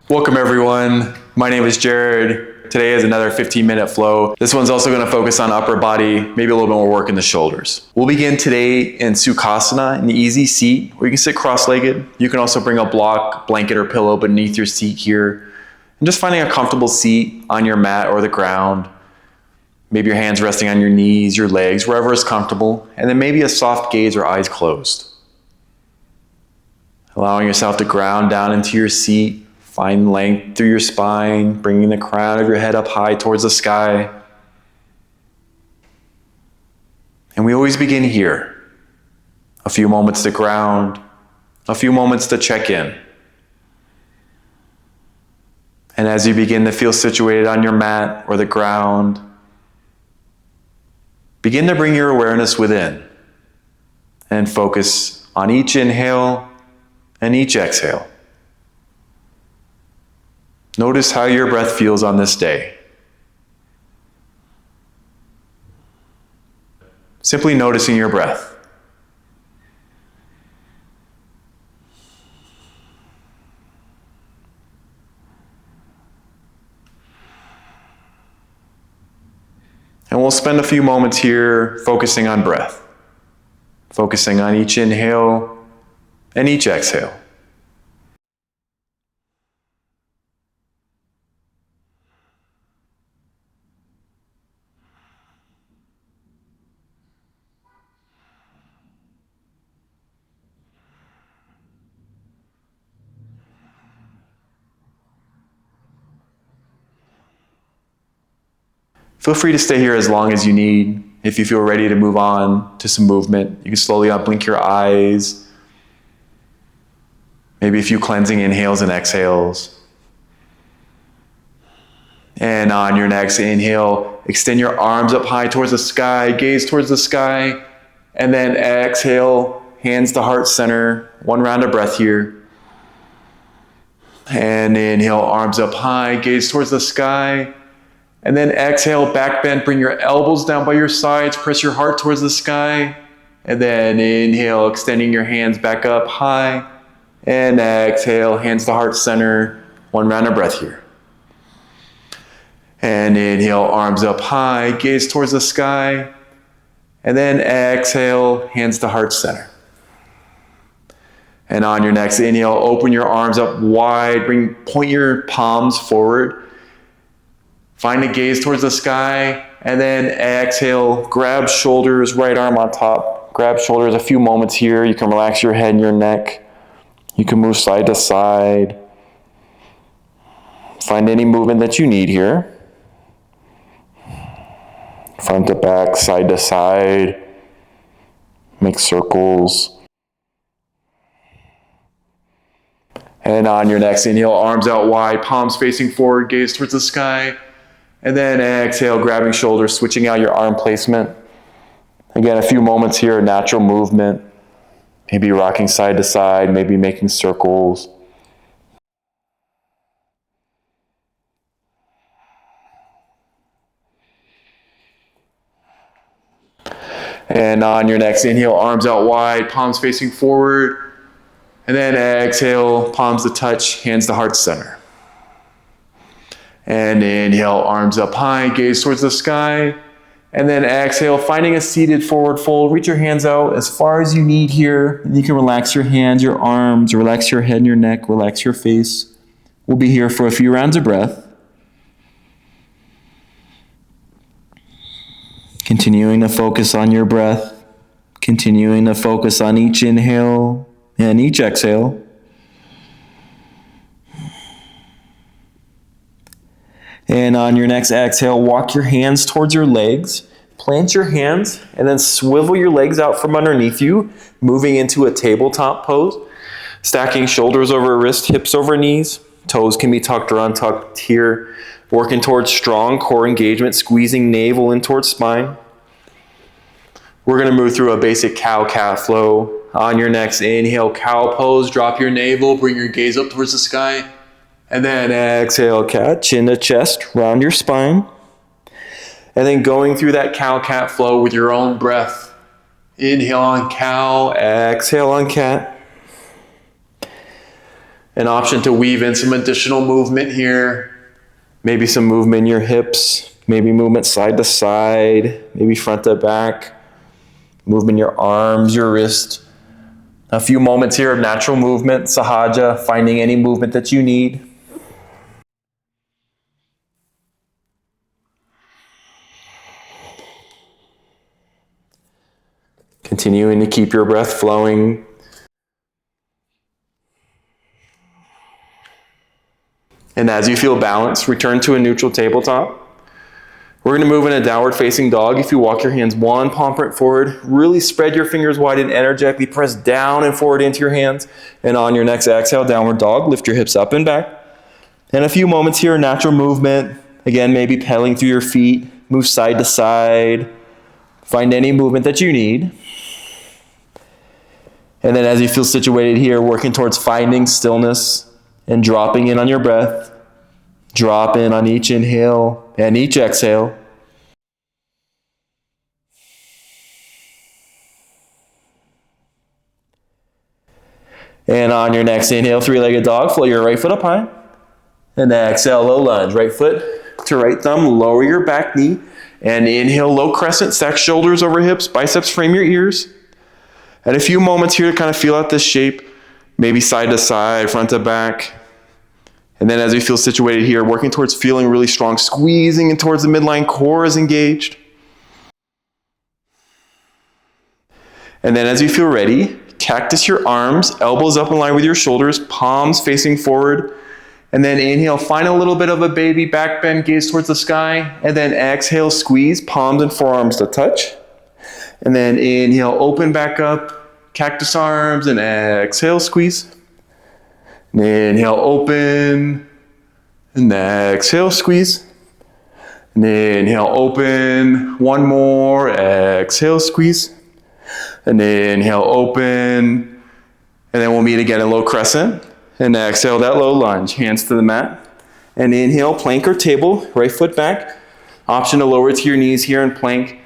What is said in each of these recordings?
Welcome everyone. My name is Jared. Today is another 15-minute flow. This one's also going to focus on upper body, maybe a little bit more work in the shoulders. We'll begin today in Sukhasana, an easy seat where you can sit cross-legged. You can also bring a block, blanket, or pillow beneath your seat here. And just finding a comfortable seat on your mat or the ground. Maybe your hands resting on your knees, your legs, wherever is comfortable. And then maybe a soft gaze or eyes closed. Allowing yourself to ground down into your seat. Find length through your spine, bringing the crown of your head up high towards the sky. And we always begin here. A few moments to ground, a few moments to check in. And as you begin to feel situated on your mat or the ground, begin to bring your awareness within and focus on each inhale and each exhale. Notice how your breath feels on this day. Simply noticing your breath. And we'll spend a few moments here focusing on breath, focusing on each inhale and each exhale. Feel free to stay here as long as you need. If you feel ready to move on to some movement, you can slowly unblink your eyes. Maybe a few cleansing inhales and exhales. And on your next inhale, extend your arms up high towards the sky, gaze towards the sky, and then exhale, hands to heart center. One round of breath here. And inhale, arms up high, gaze towards the sky. And then exhale, back bend, bring your elbows down by your sides, press your heart towards the sky. And then inhale, extending your hands back up high. And exhale, hands to heart center. One round of breath here. And inhale, arms up high, gaze towards the sky. And then exhale, hands to heart center. And on your next inhale, open your arms up wide, point your palms forward. Find a gaze towards the sky, and then exhale, grab shoulders, right arm on top. Grab shoulders a few moments here. You can relax your head and your neck. You can move side to side. Find any movement that you need here. Front to back, side to side. Make circles. And on your next inhale, arms out wide, palms facing forward, gaze towards the sky. And then exhale, grabbing shoulders, switching out your arm placement. Again, a few moments here, natural movement. Maybe rocking side to side, maybe making circles. And on your next inhale, arms out wide, palms facing forward. And then exhale, palms to touch, hands to heart center. And inhale, arms up high, gaze towards the sky. And then exhale, finding a seated forward fold. Reach your hands out as far as you need here. You can relax your hands, your arms, relax your head and your neck, relax your face. We'll be here for a few rounds of breath. Continuing to focus on your breath. Continuing to focus on each inhale and each exhale. And on your next exhale, walk your hands towards your legs. Plant your hands and then swivel your legs out from underneath you, moving into a tabletop pose. Stacking shoulders over wrist, hips over knees. Toes can be tucked or untucked here. Working towards strong core engagement, squeezing navel in towards spine. We're going to move through a basic cow-cat flow. On your next inhale, cow pose, drop your navel, bring your gaze up towards the sky. And then exhale, cat, chin to chest, round your spine. And then going through that cow-cat flow with your own breath. Inhale on cow, exhale on cat. An option to weave in some additional movement here. Maybe some movement in your hips, maybe movement side to side, maybe front to back. Movement in your arms, your wrist. A few moments here of natural movement, sahaja, finding any movement that you need. Continuing to keep your breath flowing. And as you feel balanced, return to a neutral tabletop. We're going to move in a downward facing dog. If you walk your hands one palm print forward, really spread your fingers wide and energetically press down and forward into your hands. And on your next exhale, downward dog, lift your hips up and back. And a few moments here, natural movement. Again, maybe pedaling through your feet, move side to side. Find any movement that you need. And then as you feel situated here, working towards finding stillness and dropping in on your breath. Drop in on each inhale and each exhale. And on your next inhale, three-legged dog, float your right foot up high. And exhale, low lunge. Right foot to right thumb, lower your back knee. And inhale, low crescent, stack shoulders over hips, biceps frame your ears. And a few moments here to kind of feel out this shape, maybe side to side, front to back. And then as we feel situated here, working towards feeling really strong, squeezing in towards the midline, core is engaged. And then as you feel ready, cactus your arms, elbows up in line with your shoulders, palms facing forward. And then inhale, find a little bit of a baby back bend, gaze towards the sky. And then exhale, squeeze, palms and forearms to touch. And then inhale, open back up, cactus arms, and exhale, squeeze. And inhale, open, and exhale, squeeze. And inhale, open, one more, exhale, squeeze. And inhale, open, and then we'll meet again in low crescent. And exhale, that low lunge, hands to the mat. And inhale, plank or table, right foot back. Option to lower to your knees here in plank.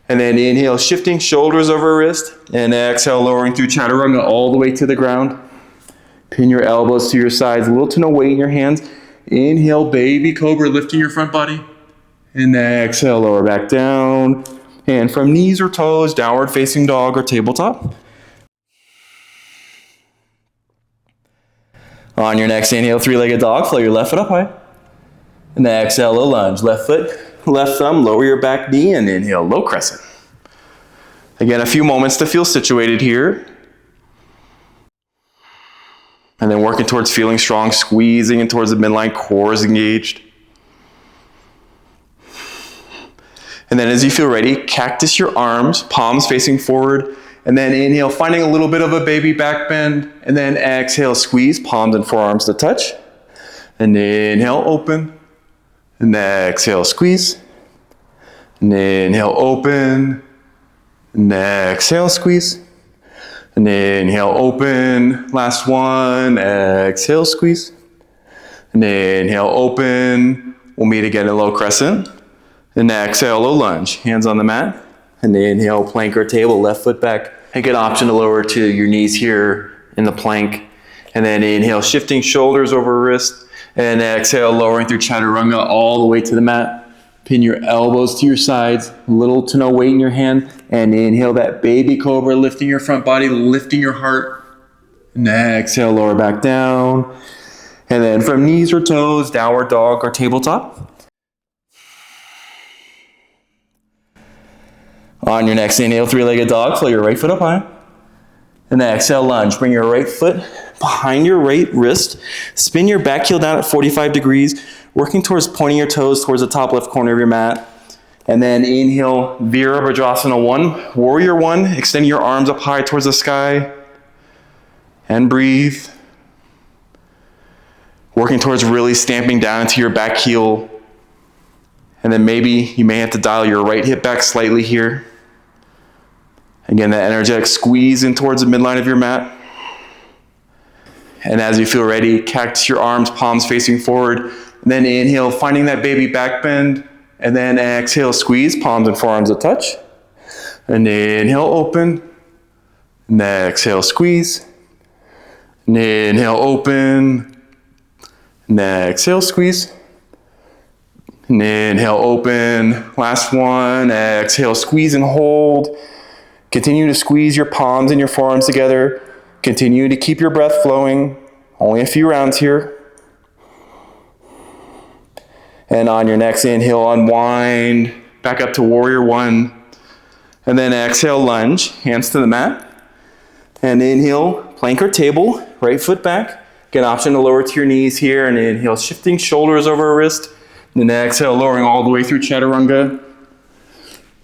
And then inhale, shifting shoulders over wrist. And exhale, lowering through chaturanga all the way to the ground. Pin your elbows to your sides, little to no weight in your hands. Inhale, baby cobra, lifting your front body. And exhale, lower back down. And from knees or toes, downward facing dog or tabletop. On your next inhale, three-legged dog, float your left foot up high. And exhale, low lunge. Left foot, left thumb, lower your back knee, and inhale, low crescent. Again, a few moments to feel situated here. And then working towards feeling strong, squeezing in towards the midline, core is engaged. And then as you feel ready, cactus your arms, palms facing forward. And then inhale, finding a little bit of a baby back bend. And then exhale, squeeze, palms and forearms to touch. And inhale, open. And exhale, squeeze. And inhale, open. And exhale, squeeze. And inhale, open. Last one. Exhale, squeeze. And inhale, open. We'll meet again in low crescent. And exhale, low lunge. Hands on the mat. And inhale, plank or table, left foot back. Take an option to lower to your knees here in the plank. And then inhale, shifting shoulders over wrist. And exhale, lowering through chaturanga all the way to the mat. Pin your elbows to your sides, little to no weight in your hand. And inhale that baby cobra, lifting your front body, lifting your heart. And exhale, lower back down. And then from knees or toes, downward dog or tabletop. On your next inhale, three-legged dog, float your right foot up high. And then exhale, lunge. Bring your right foot behind your right wrist. Spin your back heel down at 45 degrees, working towards pointing your toes towards the top left corner of your mat. And then inhale, Virabhadrasana 1, Warrior 1, extending your arms up high towards the sky. And breathe. Working towards really stamping down into your back heel. And then maybe you may have to dial your right hip back slightly here. Again, that energetic squeeze in towards the midline of your mat. And as you feel ready, cactus your arms, palms facing forward. And then inhale, finding that baby back bend. And then exhale, squeeze, palms and forearms to touch. And inhale, open. And exhale, squeeze. And inhale, open. And exhale, squeeze. And inhale, open. Last one. Exhale, squeeze and hold. Continue to squeeze your palms and your forearms together. Continue to keep your breath flowing. Only a few rounds here. And on your next inhale, unwind. Back up to warrior one. And then exhale, lunge. Hands to the mat. And inhale, plank or table. Right foot back. Get an option to lower to your knees here. And inhale, shifting shoulders over a wrist. And then exhale, lowering all the way through chaturanga.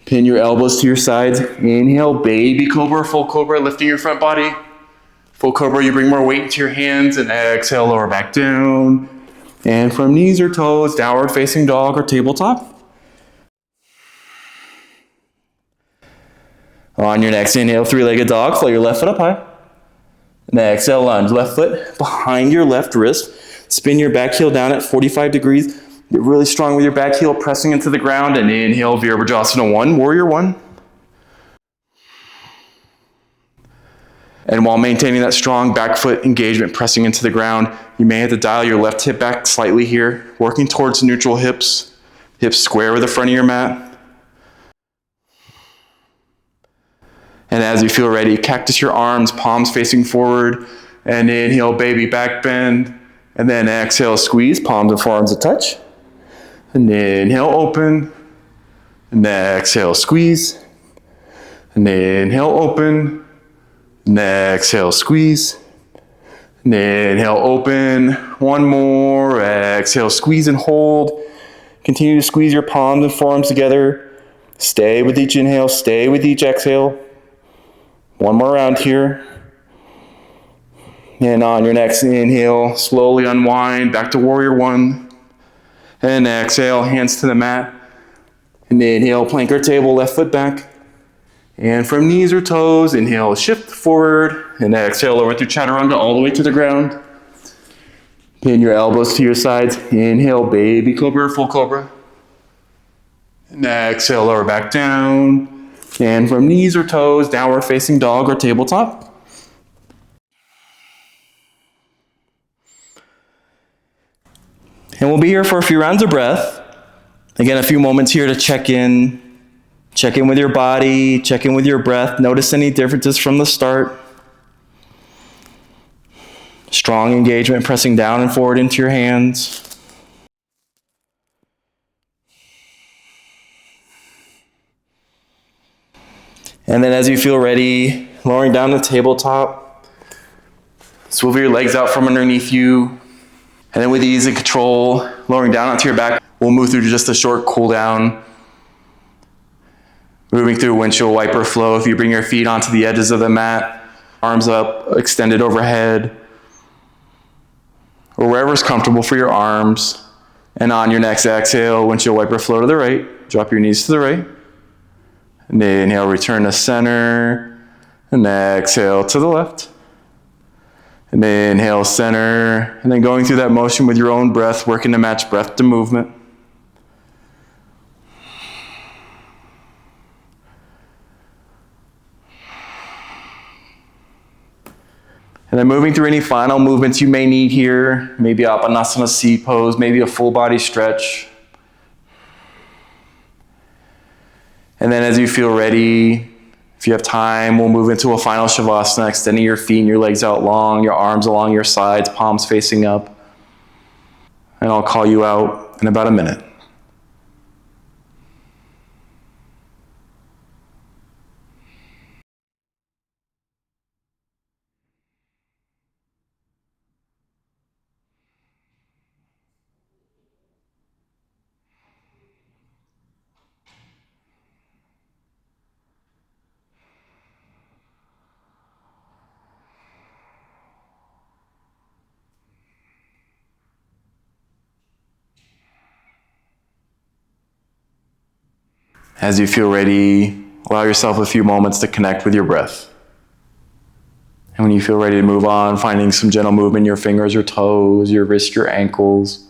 Pin your elbows to your sides. Inhale, baby cobra, full cobra, lifting your front body. Full cobra, you bring more weight into your hands. And exhale, lower back down. And from knees or toes, downward facing dog or tabletop. On your next inhale, three-legged dog, float your left foot up high. And exhale, lunge, left foot behind your left wrist. Spin your back heel down at 45 degrees. Get really strong with your back heel pressing into the ground. And inhale, Virabhadrasana 1, warrior 1. And while maintaining that strong back foot engagement, pressing into the ground, you may have to dial your left hip back slightly here, working towards neutral hips. Hips square with the front of your mat. And as you feel ready, cactus your arms, palms facing forward. And inhale, baby back bend. And then exhale, squeeze, palms and forearms a touch. And inhale, open. And exhale, squeeze. And inhale, open. And exhale, squeeze. And inhale, open. One more. Exhale, squeeze and hold. Continue to squeeze your palms and forearms together. Stay with each inhale, stay with each exhale. One more round here. And on your next inhale, slowly unwind back to warrior one. And exhale, hands to the mat. And inhale, plank or table, left foot back. And from knees or toes, inhale, shift forward. And exhale, lower through chaturanga all the way to the ground. Pin your elbows to your sides. Inhale, baby cobra, full cobra. And exhale, lower back down. And from knees or toes, downward facing dog or tabletop. And we'll be here for a few rounds of breath. Again, a few moments here to check in. Check in with your body, check in with your breath. Notice any differences from the start. Strong engagement, pressing down and forward into your hands. And then as you feel ready, lowering down the tabletop, swivel your legs out from underneath you. And then with ease and control, lowering down onto your back, we'll move through just a short cool down. Moving through windshield wiper flow. If you bring your feet onto the edges of the mat, arms up, extended overhead, or wherever's comfortable for your arms. And on your next exhale, windshield wiper flow to the right. Drop your knees to the right. And inhale, return to center. And exhale to the left. And inhale, center. And then going through that motion with your own breath, working to match breath to movement. And then moving through any final movements you may need here, maybe Apanasana C pose, maybe a full body stretch. And then as you feel ready, if you have time, we'll move into a final Savasana, extending your feet and your legs out long, your arms along your sides, palms facing up. And I'll call you out in about a minute. As you feel ready, allow yourself a few moments to connect with your breath. And when you feel ready to move on, finding some gentle movement in your fingers or toes, your wrists, your ankles.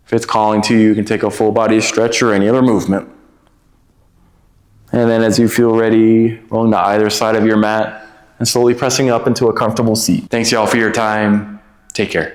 If it's calling to you, you can take a full body stretch or any other movement. And then as you feel ready, rolling to either side of your mat and slowly pressing up into a comfortable seat. Thanks y'all for your time. Take care.